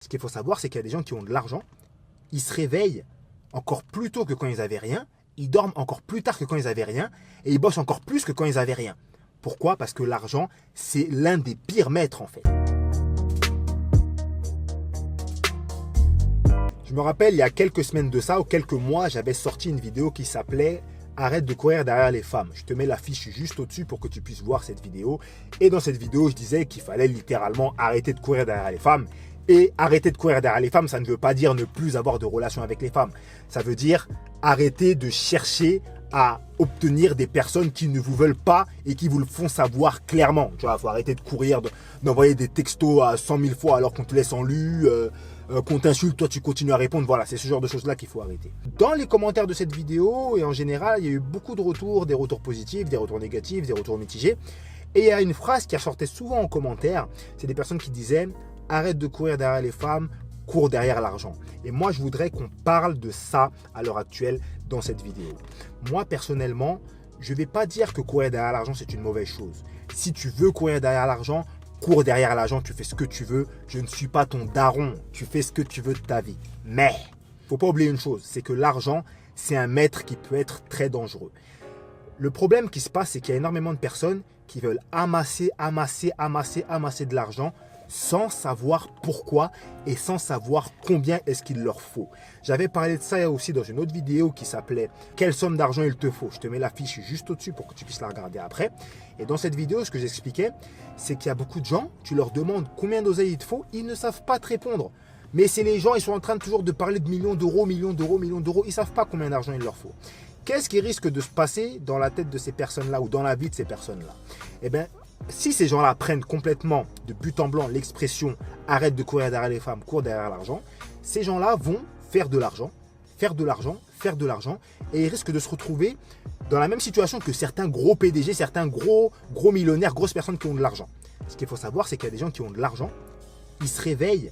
Ce qu'il faut savoir, c'est qu'il y a des gens qui ont de l'argent, ils se réveillent encore plus tôt que quand ils n'avaient rien, ils dorment encore plus tard que quand ils n'avaient rien, et ils bossent encore plus que quand ils n'avaient rien. Pourquoi? Parce que l'argent, c'est l'un des pires maîtres en fait. Je me rappelle, il y a quelques semaines de ça, ou quelques mois, j'avais sorti une vidéo qui s'appelait « Arrête de courir derrière les femmes ». Je te mets l'affiche juste au-dessus pour que tu puisses voir cette vidéo. Et dans cette vidéo, je disais qu'il fallait littéralement arrêter de courir derrière les femmes. Et arrêter de courir derrière les femmes, ça ne veut pas dire ne plus avoir de relations avec les femmes. Ça veut dire arrêter de chercher à obtenir des personnes qui ne vous veulent pas et qui vous le font savoir clairement. Tu vois, il faut arrêter de courir, d'envoyer des textos à 100 000 fois alors qu'on te laisse en lu, qu'on t'insulte, toi tu continues à répondre. Voilà, c'est ce genre de choses-là qu'il faut arrêter. Dans les commentaires de cette vidéo, et en général, il y a eu beaucoup de retours, des retours positifs, des retours négatifs, des retours mitigés. Et il y a une phrase qui ressortait souvent en commentaire, c'est des personnes qui disaient « Arrête de courir derrière les femmes, cours derrière l'argent ». Et moi, je voudrais qu'on parle de ça à l'heure actuelle dans cette vidéo. Moi, personnellement, je ne vais pas dire que courir derrière l'argent, c'est une mauvaise chose. Si tu veux courir derrière l'argent, cours derrière l'argent, tu fais ce que tu veux. Je ne suis pas ton daron, tu fais ce que tu veux de ta vie. Mais, il ne faut pas oublier une chose, c'est que l'argent, c'est un maître qui peut être très dangereux. Le problème qui se passe, c'est qu'il y a énormément de personnes qui veulent amasser de l'argent sans savoir pourquoi et sans savoir combien est-ce qu'il leur faut. J'avais parlé de ça aussi dans une autre vidéo qui s'appelait « Quelle somme d'argent il te faut ?» Je te mets l'affiche juste au-dessus pour que tu puisses la regarder après. Et dans cette vidéo, ce que j'expliquais, c'est qu'il y a beaucoup de gens, tu leur demandes combien d'oseille il te faut, ils ne savent pas te répondre. Mais c'est les gens, ils sont en train toujours de parler de millions d'euros, ils ne savent pas combien d'argent il leur faut. Qu'est-ce qui risque de se passer dans la tête de ces personnes-là ou dans la vie de ces personnes-là? Eh bien, si ces gens-là prennent complètement de but en blanc l'expression « arrête de courir derrière les femmes, cours derrière l'argent », ces gens-là vont faire de l'argent, et ils risquent de se retrouver dans la même situation que certains gros PDG, certains gros millionnaires, grosses personnes qui ont de l'argent. Ce qu'il faut savoir, c'est qu'il y a des gens qui ont de l'argent, ils se réveillent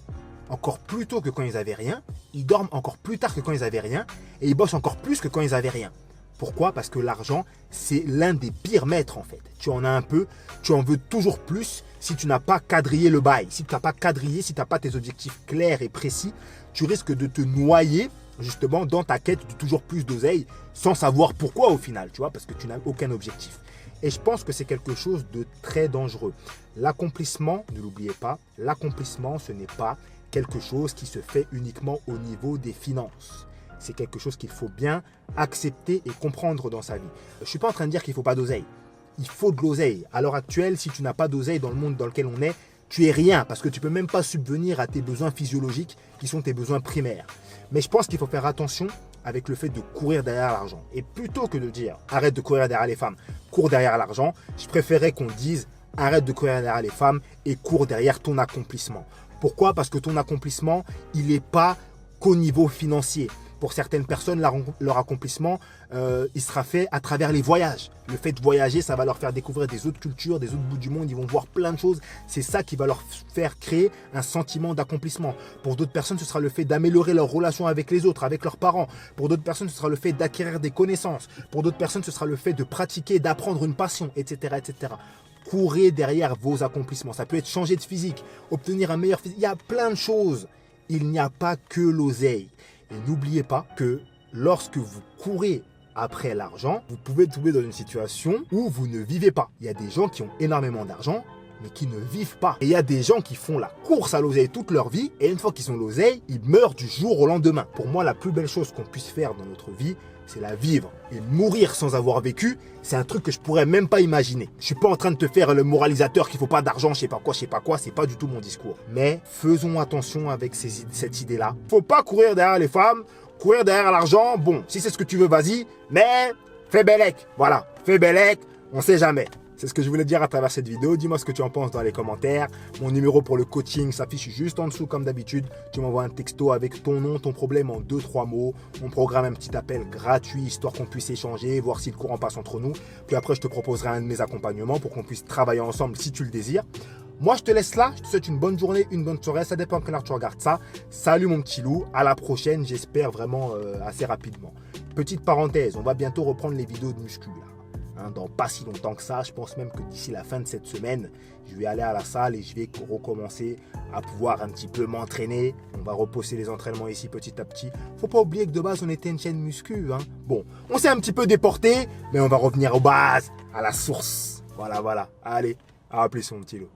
encore plus tôt que quand ils n'avaient rien, ils dorment encore plus tard que quand ils n'avaient rien, et ils bossent encore plus que quand ils n'avaient rien. Pourquoi? Parce que l'argent, c'est l'un des pires maîtres en fait. Tu en as un peu, tu en veux toujours plus si tu n'as pas quadrillé le bail. Si tu n'as pas quadrillé, si tu n'as pas tes objectifs clairs et précis, tu risques de te noyer justement dans ta quête de toujours plus d'oseille sans savoir pourquoi au final, tu vois, parce que tu n'as aucun objectif. Et je pense que c'est quelque chose de très dangereux. L'accomplissement, ne l'oubliez pas, l'accomplissement, ce n'est pas quelque chose qui se fait uniquement au niveau des finances. C'est quelque chose qu'il faut bien accepter et comprendre dans sa vie. Je ne suis pas en train de dire qu'il ne faut pas d'oseille. Il faut de l'oseille. À l'heure actuelle, si tu n'as pas d'oseille dans le monde dans lequel on est, tu es rien parce que tu ne peux même pas subvenir à tes besoins physiologiques qui sont tes besoins primaires. Mais je pense qu'il faut faire attention avec le fait de courir derrière l'argent. Et plutôt que de dire « arrête de courir derrière les femmes, cours derrière l'argent », je préférais qu'on dise « arrête de courir derrière les femmes et cours derrière ton accomplissement ». Pourquoi? Parce que ton accomplissement, il n'est pas qu'au niveau financier. Pour certaines personnes, leur accomplissement, il sera fait à travers les voyages. Le fait de voyager, ça va leur faire découvrir des autres cultures, des autres bouts du monde. Ils vont voir plein de choses. C'est ça qui va leur faire créer un sentiment d'accomplissement. Pour d'autres personnes, ce sera le fait d'améliorer leur relation avec les autres, avec leurs parents. Pour d'autres personnes, ce sera le fait d'acquérir des connaissances. Pour d'autres personnes, ce sera le fait de pratiquer, d'apprendre une passion, etc., etc. Courez derrière vos accomplissements. Ça peut être changer de physique, obtenir un meilleur physique. Il y a plein de choses. Il n'y a pas que l'oseille. Et n'oubliez pas que lorsque vous courez après l'argent, vous pouvez tomber dans une situation où vous ne vivez pas. Il y a des gens qui ont énormément d'argent, mais qui ne vivent pas. Et il y a des gens qui font la course à l'oseille toute leur vie, et une fois qu'ils ont l'oseille, ils meurent du jour au lendemain. Pour moi, la plus belle chose qu'on puisse faire dans notre vie, c'est la vivre. Et mourir sans avoir vécu, c'est un truc que je pourrais même pas imaginer. Je suis pas en train de te faire le moralisateur qu'il faut pas d'argent, je sais pas quoi, c'est pas du tout mon discours. Mais faisons attention avec cette idée-là. Faut pas courir derrière les femmes, courir derrière l'argent. Bon, si c'est ce que tu veux, vas-y, mais fais bellec. Voilà, fais bellec, on sait jamais. C'est ce que je voulais dire à travers cette vidéo. Dis-moi ce que tu en penses dans les commentaires. Mon numéro pour le coaching s'affiche juste en dessous comme d'habitude. Tu m'envoies un texto avec ton nom, ton problème en 2-3 mots. On programme un petit appel gratuit histoire qu'on puisse échanger, voir si le courant passe entre nous. Puis après, je te proposerai un de mes accompagnements pour qu'on puisse travailler ensemble si tu le désires. Moi, je te laisse là. Je te souhaite une bonne journée, une bonne soirée. Ça dépend à quelle heure tu regardes ça. Salut mon petit loup. À la prochaine, j'espère vraiment assez rapidement. Petite parenthèse, on va bientôt reprendre les vidéos de muscu là. hein, dans pas si longtemps que ça. Je pense même que d'ici la fin de cette semaine, je vais aller à la salle et je vais recommencer à pouvoir un petit peu m'entraîner. On va reposer les entraînements ici petit à petit. Faut pas oublier que de base, on était une chaîne muscu. Hein. Bon, on s'est un petit peu déporté, mais on va revenir aux bases, à la source. Voilà, voilà. Allez, à plus mon petit loup.